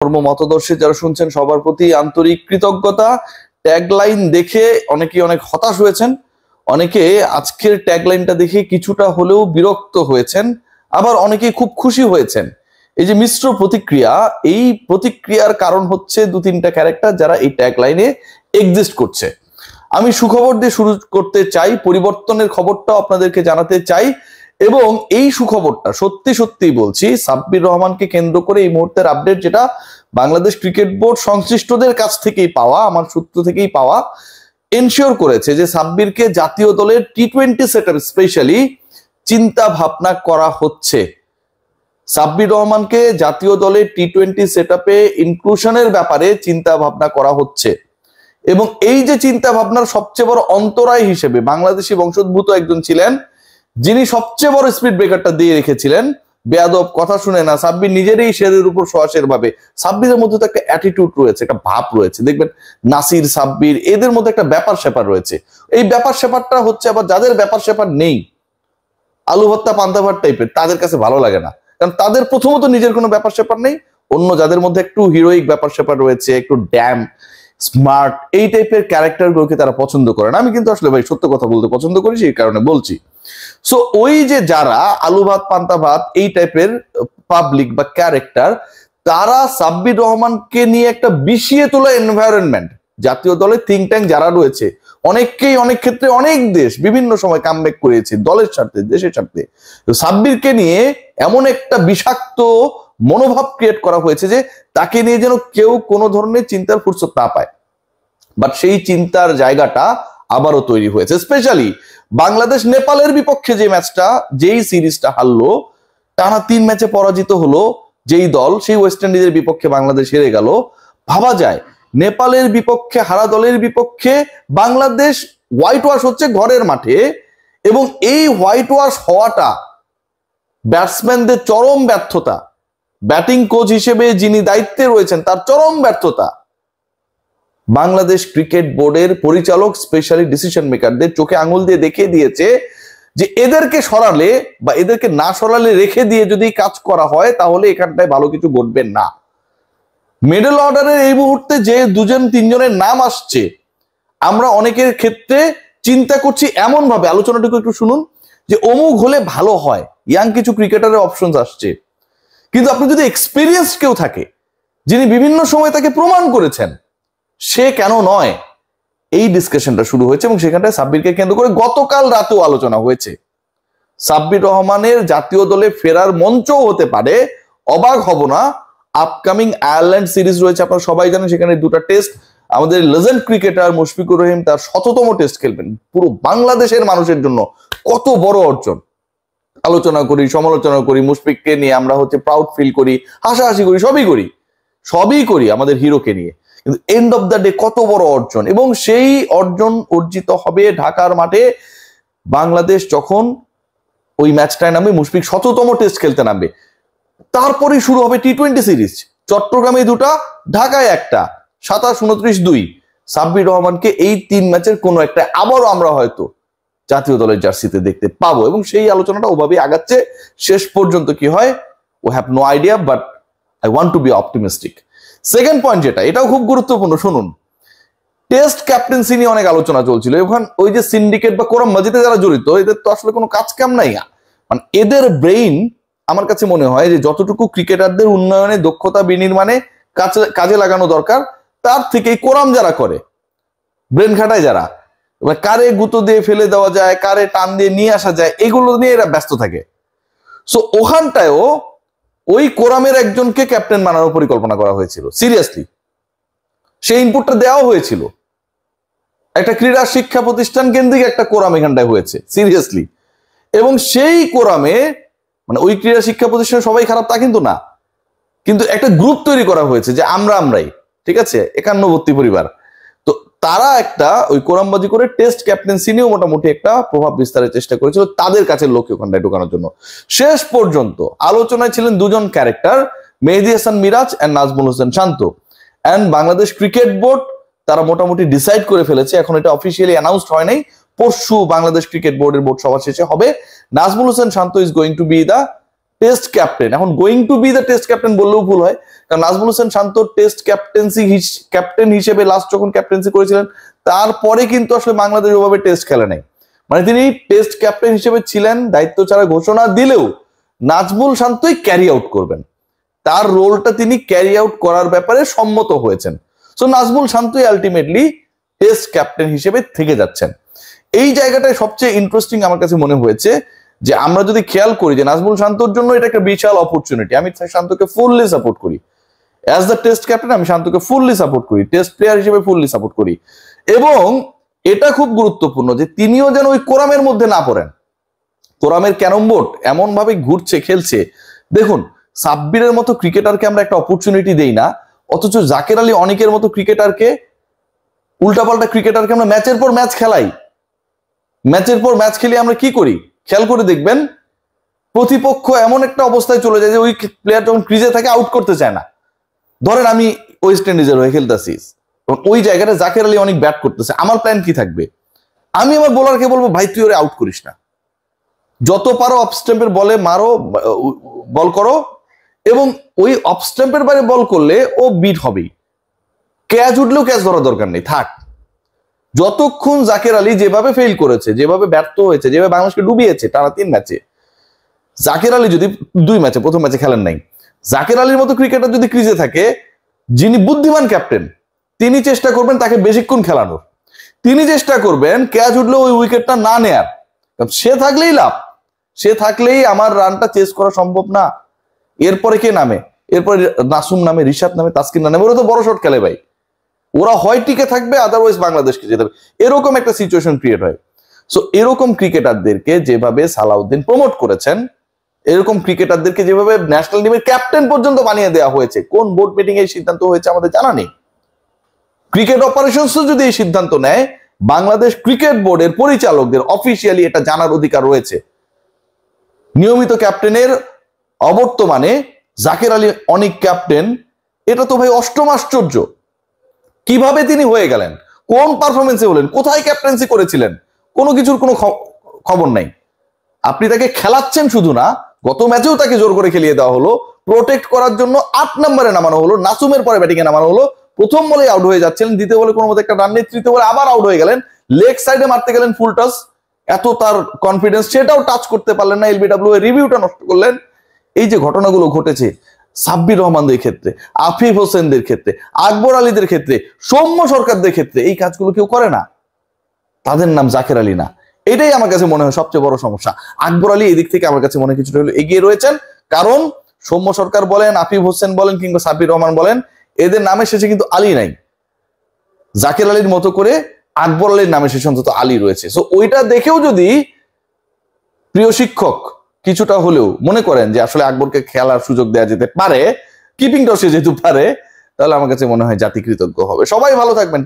ধর্ম মতদর্শী যারা শুনছেন সবার প্রতি আন্তরিক কৃতজ্ঞতা। ট্যাগলাইন দেখে অনেকেই অনেক হতাশ হয়েছেন, অনেকে আজকের ট্যাগলাইনটা দেখে কিছুটা হলেও বিরক্ত হয়েছেন, আবার অনেকেই খুব খুশি হয়েছেন। এই যে মিশ্র প্রতিক্রিয়া, এই প্রতিক্রিয়ার কারণ হচ্ছে দু তিনটা ক্যারেক্টার যারা এই ট্যাগলাইনে এক্সিস্ট করছে। আমি সুখবর দিয়ে শুরু করতে চাই, পরিবর্তনের খবরটাও আপনাদেরকে জানাতে চাই, এবং এই সুখবরটা সত্যি সত্যি বলছি সাব্বির রহমানকে কেন্দ্র করে এই মুহূর্তের আপডেট, যেটা বাংলাদেশ ক্রিকেট বোর্ড সংশ্লিষ্টদের কাছ থেকেই পাওয়া, আমার সূত্র থেকেই পাওয়া, এনশিওর করেছে যে সাব্বিরকে জাতীয় দলের টি-20 সেটআপ স্পেশালি চিন্তা ভাবনা করা হচ্ছে। সাব্বির রহমানকে জাতীয় দলের টি-20 সেটআপে ইনক্লুশনের ব্যাপারে চিন্তা ভাবনা করা হচ্ছে, এবং এই যে চিন্তা ভাবনার সবচেয়ে বড় অন্তরায় হিসেবে বাংলাদেশি বংশোদ্ভূত একজন ছিলেন, যিনি সবচেয়ে বড় স্পিড ব্রেকারটা দিয়ে রেখেছিলেন, বেয়াদব কথা শুনে না, সাব্বির নিজেরই শেরের উপর সোয়াশের ভাবে। সাব্বিরের মধ্যে তো একটা অ্যাটিটিউড রয়েছে, একটা ভাব রয়েছে, দেখবেন নাসির, সাব্বির, এদের মধ্যে একটা ব্যাপার স্যাপার রয়েছে। এই ব্যাপার স্যাপারটা হচ্ছে আবার যাদের ব্যাপার স্যাপার নেই, আলু ভর্তা পান্তা ভাত টাইপের, তাদের কাছে ভালো লাগে না, কারণ তাদের প্রথমত নিজের কোনো ব্যাপার স্যাপার নেই, অন্য যাদের মধ্যে একটু হিরোইক ব্যাপার স্যাপার রয়েছে, একটু ড্যাম স্মার্ট, এই টাইপের ক্যারেক্টার গুলোকে তারা পছন্দ করেন। আমি কিন্তু আসলে ভাই সত্য কথা বলতে পছন্দ করি, সেই কারণে বলছি। সো ওই যে যারা আলু ভাত পান্তা ভাত এই টাইপের পাবলিক বা ক্যারেক্টার, তারা সাব্বির রহমানকে নিয়ে একটা বিষিয়ে তোলা এনভায়রনমেন্ট, জাতীয় দলের থিঙ্ক ট্যাঙ্ক যারা রয়েছে, অনেককেই অনেক ক্ষেত্রে অনেক দেশ বিভিন্ন সময় কামব্যাক করেছে দলের স্বার্থে, দেশের স্বার্থে। সাব্বিরকে নিয়ে এমন একটা বিষাক্ত মনোভাব ক্রিয়েট করা হয়েছে যে তাকে নিয়ে যেন কেউ কোনো ধরনের চিন্তার ফুরসত না পায়। বাট সেই চিন্তার জায়গাটা আবারও তৈরি হয়েছে, স্পেশালি বাংলাদেশ নেপালের বিপক্ষে যে ম্যাচটা, যেই সিরিজটা হারলো, টানা 3 ম্যাচে পরাজিত হলো যেই দল, সেই ওয়েস্ট ইন্ডিজের বিপক্ষে বাংলাদেশ হেরে গেল। ভাবা যায় নেপালের বিপক্ষে হারা দলের বিপক্ষে বাংলাদেশ হোয়াইট ওয়াশ হচ্ছে ঘরের মাঠে, এবং এই হোয়াইট ওয়াশ হওয়াটা ব্যাটসম্যানদের চরম ব্যর্থতা, ব্যাটিং কোচ হিসেবে যিনি দায়িত্বে রয়েছেন তার চরম ব্যর্থতা, বাংলাদেশ ক্রিকেট বোর্ডের পরিচালক স্পেশালি ডিসিশন মেকারদের চোখে আঙুল দিয়ে দেখিয়ে দিয়েছে যে এদেরকে সরালে বা এদেরকে না সরালে রেখে দিয়ে যদি কাজ করা হয় তাহলে এখানটায় ভালো কিছু ঘটবে না। মিডল অর্ডারের এই মুহূর্তে যে 2-3 জনের নাম আসছে, আমরা অনেকের ক্ষেত্রে চিন্তা করছি এমন ভাবে, আলোচনাটুকু একটু শুনুন, যে অমুক হলে ভালো হয়, ইয়াং কিছু ক্রিকেটারের অপশনস আসছে। কিন্তু আপনি যদি এক্সপিরিয়েন্স কেউ থাকে, যিনি বিভিন্ন সময় তাকে প্রমাণ করেছেন, সে কেন নয়, এই ডিসকাশনটা শুরু হয়েছে, এবং সেখানটায় সাব্বিরকে কেন্দ্র করে গতকাল রাতেও আলোচনা হয়েছে। সাব্বির রহমানের জাতীয় দলে ফেরার মঞ্চও হতে পারে, অবাক হব না। আপকামিং আয়ারল্যান্ড সিরিজ রয়েছে, আপনারা সবাই জানেন, সেখানে 2টা টেস্ট, আমাদের লেজেন্ড ক্রিকেটার মুশফিকুর রহিম তার 100তম টেস্ট খেলবেন। পুরো বাংলাদেশের মানুষের জন্য কত বড় অর্জন। আলোচনা করি, সমালোচনা করি, মুশফিককে নিয়ে আমরা হচ্ছে প্রাউড ফিল করি, হাসাহাসি করি, সবই করি আমাদের হিরোকে নিয়ে, কিন্তু এন্ড অফ দ্য ডে কত বড় অর্জন। এবং সেই অর্জন অর্জিত হবে ঢাকার মাঠে। বাংলাদেশ যখন ওই ম্যাচটায় নামবে, মুশফিক 100তম টেস্ট খেলতে নামবে, তারপরেই শুরু হবে টি-20 সিরিজ। চট্টগ্রামে 2টা, ঢাকায় 1টা, 27-29-2। সাব্বির রহমানকে এই 3 ম্যাচের কোনো একটা আবারও আমরা হয়তো জাতীয় দলের জার্সিতে দেখতে পাবো, এবং সেই আলোচনাটা ওভাবেই আগাচ্ছে। শেষ পর্যন্ত কি হয় we have no idea, but I want to be optimistic. Second point যেটা, এটাও খুব গুরুত্বপূর্ণ, শুনুন। টেস্ট ক্যাপ্টেন্সি নিয়ে অনেক আলোচনা চলছিল, এখন ওই যে সিন্ডিকেট বা কোরাম মাজিদে যারা জড়িত, এদের তো আসলে কোনো কাজ কাম নাই, মানে এদের ব্রেইন আমার কাছে মনে হয় যে যতটুকু ক্রিকেটারদের উন্নয়নে, দক্ষতা বিনির্মাণে কাজে লাগানো দরকার, তার থেকে কোরাম যারা করে, ব্রেন খাটায় যারা, কারে গুঁতো দিয়ে ফেলে দেওয়া যায়, কারে টান দিয়ে নিয়ে আসা যায়, এগুলো নিয়ে এরা ব্যস্ত থাকে। সো ওখানটায়ও ওই কোরামের একজনকে ক্যাপ্টেন বানানোর পরিকল্পনা করা হয়েছিল, সিরিয়াসলি সেই ইনপুটটা দেওয়া হয়েছিল। একটা ক্রীড়া শিক্ষা প্রতিষ্ঠান কেন্দ্রিক একটা কোরাম এখানটায় হয়েছে, সিরিয়াসলি। এবং সেই কোরামে, মানে ওই ক্রীড়া শিক্ষা প্রতিষ্ঠানে সবাই খারাপ তা কিন্তু না, কিন্তু একটা গ্রুপ তৈরি করা হয়েছে যে আমরাই, ঠিক আছে, 51 পরিবার। তো তারা একটা ওই কোরামবাজি করে টেস্ট ক্যাপ্টেন্সি নিয়েও মোটামুটি একটা প্রভাব বিস্তারের চেষ্টা করেছিল তাদের কাছে লোককে ওখানটায় ঢোকানোর জন্য। শেষ পর্যন্ত আলোচনায় ছিলেন 2জন character, Mehedi Hasan Miraz and Najmul Hossain Shanto. And Bangladesh cricket board তারা মোটামুটি ডিসাইড করে ফেলেছে, এখন এটা অফিসিয়ালি অ্যানাউন্সড হয় নাই, পরশু বাংলাদেশ ক্রিকেট বোর্ডের বোর্ড সভা শেষে হবে। Najmul Hossain Shanto is going to be the test captain, এখন going to be the test captain বললেও ভুল হয়, কারণ নাজমুল হোসেন শান্ত টেস্ট ক্যাপ্টেন হিসেবে লাস্ট যখন ক্যাপ্টেন্সি করেছিলেন তারপরে কিন্তু আসলে বাংলাদেশ ওভাবে টেস্ট খেলে নাই। মানে তিনি টেস্ট ক্যাপ্টেন হিসেবে ছিলেন, দায়িত্ব ছাড়া ঘোষণা দিলেও নাজমুল শান্তই ক্যারি আউট করবেন, তার রোলটা তিনি ক্যারি আউট করার ব্যাপারে সম্মত হয়েছেন। সো নাজমুল শান্তই আলটিমেটলি টেস্ট ক্যাপ্টেন হিসেবে থেকে যাচ্ছেন। এই জায়গাটায় সবচেয়ে ইন্টারেস্টিং আমার কাছে মনে হয়েছে যে আমরা যদি খেয়াল করি যে নাজমুল শান্তর জন্য এটা একটা বিশাল অপরচুনিটি। আমি শান্তকে ফুললি সাপোর্ট করি, অ্যাজ দ্য টেস্ট ক্যাপ্টেন আমি শান্তকে ফুললি সাপোর্ট করি, টেস্ট প্লেয়ার হিসেবে ফুললি সাপোর্ট করি। এবং এটা খুব গুরুত্বপূর্ণ যে তিনিও যেন ওই কোরামের মধ্যে না পড়েন। কোরামের ক্যারম বোর্ড এমন ভাবে ঘুরছে খেলছে, দেখুন সাব্বিরের মতো ক্রিকেটারকে আমরা একটা অপরচুনিটি দেই না, অথচ জাকের আলী অনেকের মতো ক্রিকেটারকে, উল্টাপাল্টা ক্রিকেটারকে আমরা ম্যাচের পর ম্যাচ খেলাই। ম্যাচের পর ম্যাচ খেলে আমরা কি করি খেয়াল করে দেখবেন, প্রতিপক্ষ এমন একটা অবস্থায় চলে যায় যে ওই প্লেয়ার যখন ক্রিজে থাকে আউট করতে চায় না। ধরেন আমি ওয়েস্ট ইন্ডিজের হয়ে খেলতেছি, ওই জায়গাটা জাকের আলী অনেক ব্যাট করতেছে, আমার প্ল্যান কি থাকবে, আমি আমার বোলারকে বলবো ভাই তুই ওরে আউট করিস না, যত পারো অফ স্ট্যাম্পের বলে মারো, বল করো, এবং ওই অফ স্ট্যাম্পের বাইরে বল করলে ও বিট হবেই, ক্যাচ উঠলেও ক্যাচ ধরার দরকার নেই, থাক। যতক্ষণ জাকের আলী যেভাবে ফেল করেছে, যেভাবে ব্যর্থ হয়েছে, যেভাবে বাংলাদেশকে ডুবিয়েছে টানা 3 ম্যাচে, জাকের আলী যদি 2 ম্যাচে, প্রথম ম্যাচে খেলেন নাই, জাকের আলীর মতো ক্রিকেটার যদি ক্রিজে থাকে, যিনি বুদ্ধিমান ক্যাপ্টেন তিনি চেষ্টা করবেন তাকে বেশিক্ষণ খেলানোর, তিনি চেষ্টা করবেন ক্যাচ উঠলেও ওই উইকেটটা না নেয়ার, সে থাকলেই লাভ, সে থাকলেই আমার রানটা চেস করা সম্ভব না। এরপরে কে নামে, এরপরে নাসুম নামে, রিশাদ নামে, তাসকিন নামে, ওরা তো বড় শট খেলে ভাই, ওরা হয় টিকে থাকবে, আদারওয়াইজ বাংলাদেশকে যেতে হবে, এরকম একটা সিচুয়েশন ক্রিয়েট হয়। সো এরকম ক্রিকেটারদেরকে যেভাবে সালাউদ্দিন প্রমোট করেছেন, এরকম ক্রিকেটারদেরকে যেভাবে ন্যাশনাল টিমের ক্যাপ্টেন পর্যন্ত বানিয়ে দেওয়া হয়েছে, কোন বোর্ড মিটিং এর সিদ্ধান্ত হয়েছে আমাদের জানা নেই। ক্রিকেট অপারেশনস যদি এই সিদ্ধান্ত নেয়, বাংলাদেশ ক্রিকেট বোর্ডের পরিচালকদের অফিসিয়ালি এটা জানার অধিকার রয়েছে। নিয়মিত ক্যাপ্টেনের অবর্তমানে জাকের আলী অনেক ক্যাপ্টেন, এটা তো ভাই অষ্টম আশ্চর্য। কিভাবে তিনি হয়ে গেলেন, কোন পারফরমেন্সে হলেন, কোথায় ক্যাপ্টেন্সি করেছিলেন, কোনো কিছুর কোনো খবর নাই। আপনি তাকে খেলাচ্ছেন শুধু না, গত ম্যাচেও তাকে জোর করে খেলিয়ে দেওয়া হলো, প্রোটেক্ট করার জন্য 8 নম্বরে নামানো হলো, নাসুমের পরে ব্যাটিং এ নামানো হলো, প্রথম বলে আউট হয়ে যাচ্ছিলেন, দ্বিতীয় বলে কোনো মতো একটা রান নেই, তৃতীয় বলে আবার আউট হয়ে গেলেন, লেগ সাইডে মারতে গেলেন ফুল টাচ, এত তার কনফিডেন্স, সেটাও টাচ করতে পারলেন না, এলবিডব্লিউ এর রিভিউটা নষ্ট করলেন। এই যে ঘটনাগুলো ঘটেছে সাব্বির রহমানদের ক্ষেত্রে, আফিফ হোসেনদের ক্ষেত্রে, আকবর আলীদের ক্ষেত্রে, সৌম্য সরকারদের ক্ষেত্রে, এই কাজগুলো কেউ করে না, তাদের নাম জাকের আলী না। এটাই আমার কাছে মনে হয় সবচেয়ে বড় সমস্যা। আকবর আলী এদিক থেকে আমার কাছে মনে হয় কিছুটা হলো এগিয়ে রয়েছেন, কারণ সৌম্য সরকার বলেন, আফিফ হোসেন বলেন, কিংবা সাব্বির রহমান বলেন, এদের নামে শেষে কিন্তু আলী নাই। জাকের আলীর মতো করে আকবর আলীর নামে শেষে অন্তত আলী রয়েছে। সো ওইটা দেখেও যদি প্রিয় শিক্ষক কিছুটা হলেও মনে করেন যে আসলে আকবরকে খেলার সুযোগ দেওয়া যেতে পারে, কিপিং টসে যেহেতু পারে, তাহলে আমার কাছে মনে হয় জাতি কৃতজ্ঞ হবে। সবাই ভালো থাকবেন।